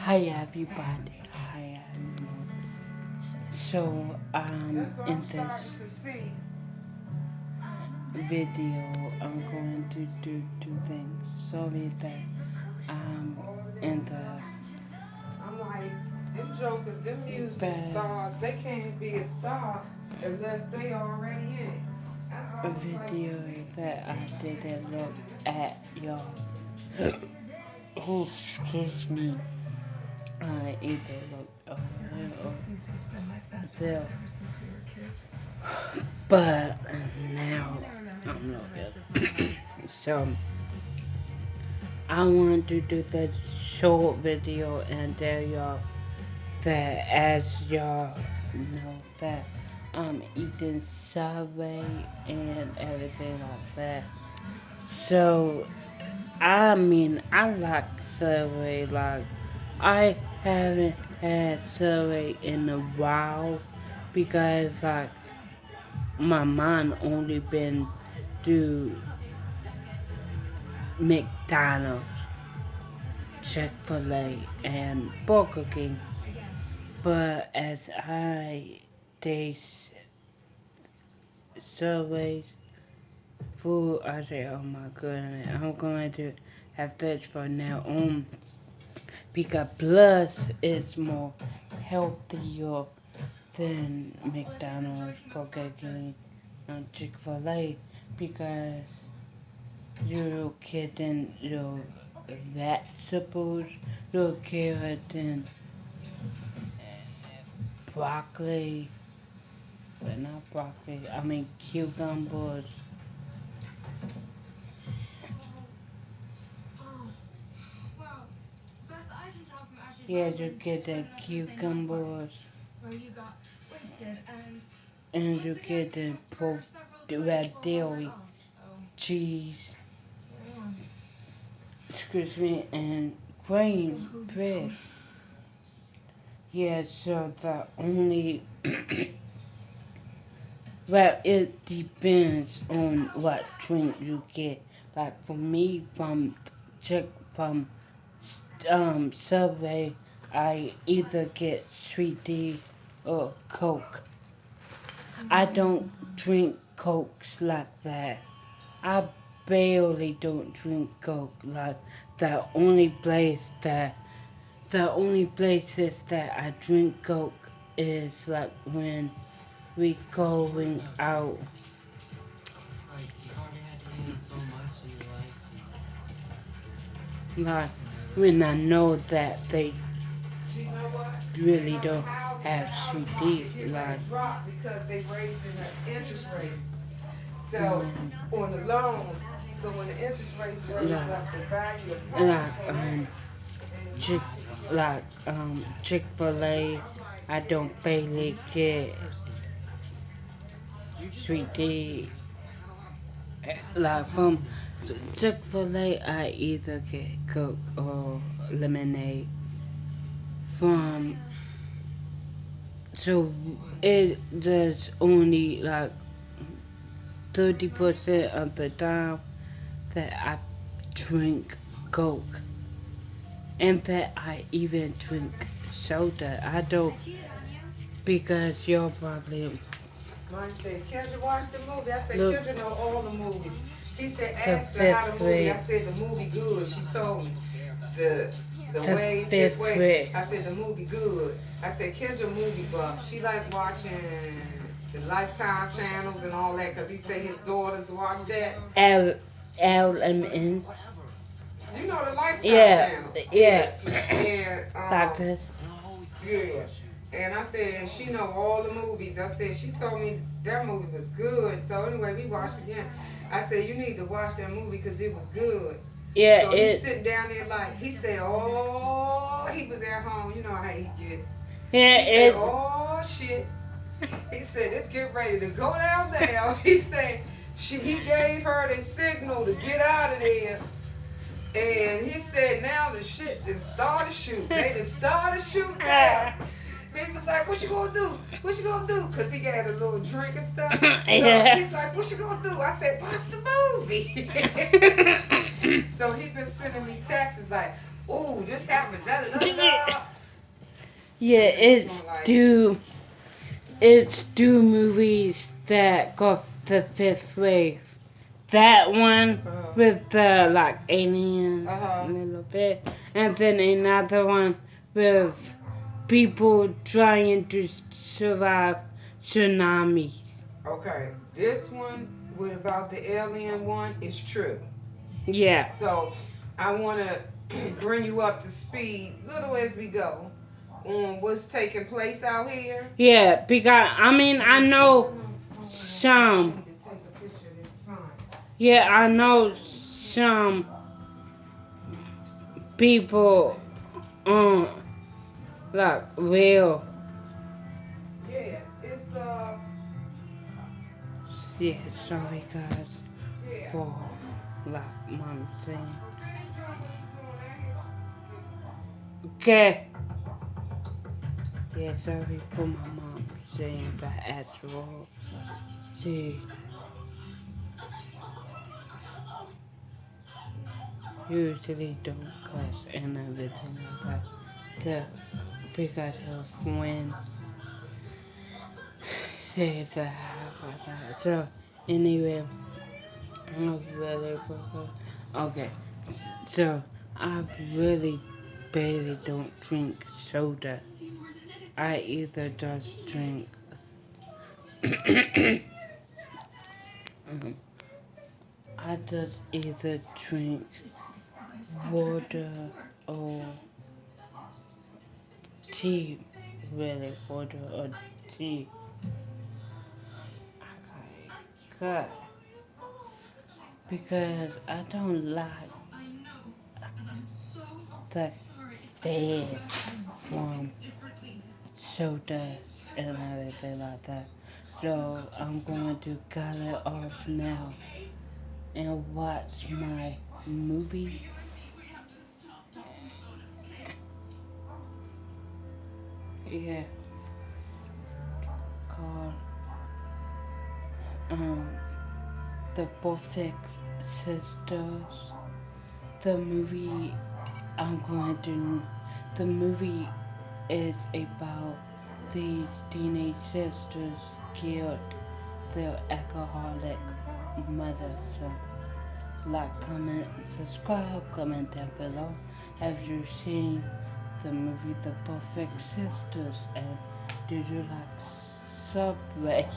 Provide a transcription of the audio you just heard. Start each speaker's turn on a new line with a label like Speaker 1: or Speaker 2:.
Speaker 1: Hi everybody, hi everyone. So in this video, I'm going to do two things. Sorry that I'm in the
Speaker 2: I'm like, them jokers, them music stars,
Speaker 1: best
Speaker 2: they can't be a star unless they already in it. That's why I was like,
Speaker 1: video that I didn't look at y'all. Oh, excuse me. I either looked over here or there. But now I'm looking. So I want to do this short video and tell y'all that as y'all know that I'm eating Subway and everything like that. So I like Subway. Like I haven't had Subway in a while because like my mom only been to McDonald's, Chick-fil-A, and Burger King. But as I taste Subway's food, I say, oh my goodness, I'm going to have this from now on because plus it's more healthier than McDonald's, Burger King, and Chick-fil-A because you're getting your vegetables, your carrot and broccoli, but not broccoli, I mean cucumbers. Yeah, you get the cucumbers and you get the red dairy, cheese, excuse me, and cream bread. Yeah, so the only, well, it depends on what drink you get. Like for me, from Subway, I either get sweet tea or Coke. I don't drink Cokes like that. I barely don't drink Coke. Like the only place that the only places that I drink Coke is like when we going out. Like when I know that they
Speaker 2: you know what?
Speaker 1: really
Speaker 2: Some
Speaker 1: don't
Speaker 2: housing, the
Speaker 1: have
Speaker 2: housing
Speaker 1: sweet tea.
Speaker 2: market get ready
Speaker 1: Like
Speaker 2: to drop because they raising the interest rate. So
Speaker 1: mm,
Speaker 2: on the loans, so when the interest rates raise
Speaker 1: like
Speaker 2: up, the value of homes
Speaker 1: like
Speaker 2: go down. And the
Speaker 1: Chick
Speaker 2: market goes
Speaker 1: like Chick-fil-A, I don't barely get sweet tea. Like from Chick-fil-A, I either get Coke or lemonade. From so it just only like 30% of the time that I drink Coke, and that I even drink soda. I don't because you're probably
Speaker 2: Mine said, Kendra watched the movie. I said,
Speaker 1: look
Speaker 2: Kendra know all the movies. He said,
Speaker 1: the
Speaker 2: ask her how
Speaker 1: fifth
Speaker 2: the movie.
Speaker 1: grade,
Speaker 2: I said, the movie good. She told me. The the
Speaker 1: the
Speaker 2: way, fifth
Speaker 1: fifth
Speaker 2: way.
Speaker 1: grade.
Speaker 2: I said, the movie good. I said, Kendra movie buff. She like watching the Lifetime channels and all that because he said his daughters watch that.
Speaker 1: L LMN.
Speaker 2: You know the Lifetime
Speaker 1: Yeah,
Speaker 2: channel. Yeah.
Speaker 1: yeah,
Speaker 2: And
Speaker 1: like this.
Speaker 2: yeah. And I said, she know all the movies. I said, she told me that movie was good. So anyway, we watched again. I said, you need to watch that movie because it was good.
Speaker 1: Yeah,
Speaker 2: So he's
Speaker 1: it.
Speaker 2: sitting down there like, he said, oh, he was at home. You know how he get.
Speaker 1: Yeah,
Speaker 2: He said,
Speaker 1: it.
Speaker 2: oh, shit. He said, let's get ready to go down there. He said, he gave her the signal to get out of there. And he said, now the shit done started shooting. They done started shooting now. He was like, what you gonna do? What you gonna do? Because he got a little drink and stuff. So
Speaker 1: Yeah.
Speaker 2: he's like, what you gonna do? I said, watch the movie. So he been sending me texts like, ooh, this happened. Da, da, da, da.
Speaker 1: Yeah,
Speaker 2: It's gonna, like-
Speaker 1: it's two movies that got the fifth wave. That one with the like alien
Speaker 2: Uh-huh.
Speaker 1: a little bit, and then another one with people trying to survive tsunamis.
Speaker 2: Okay, this one with about the alien one is true.
Speaker 1: Yeah.
Speaker 2: So I want to bring you up to speed, little as we go, on what's taking place out here.
Speaker 1: Yeah, because I know some. Yeah, I know some people like real.
Speaker 2: Yeah, it's
Speaker 1: Yeah, sorry guys
Speaker 2: yeah.
Speaker 1: for like mom saying. Okay. Yeah, sorry for my mom saying that as well. She usually don't cuss and everything like that. Because of when she said like that. So anyway, I'm really okay. So I really barely don't drink soda. I either just drink I just either drink water or tea, really, water or tea. Good. Because I don't like the taste from soda and everything like that. So I'm going to cut it off now and watch my movie. Yeah, called um The Perfect Sisters. The movie I'm going to the movie is about these teenage sisters killed their alcoholic mother. So like, comment, subscribe, comment down below. Have you seen the movie The Perfect Sisters? And did you like Subway?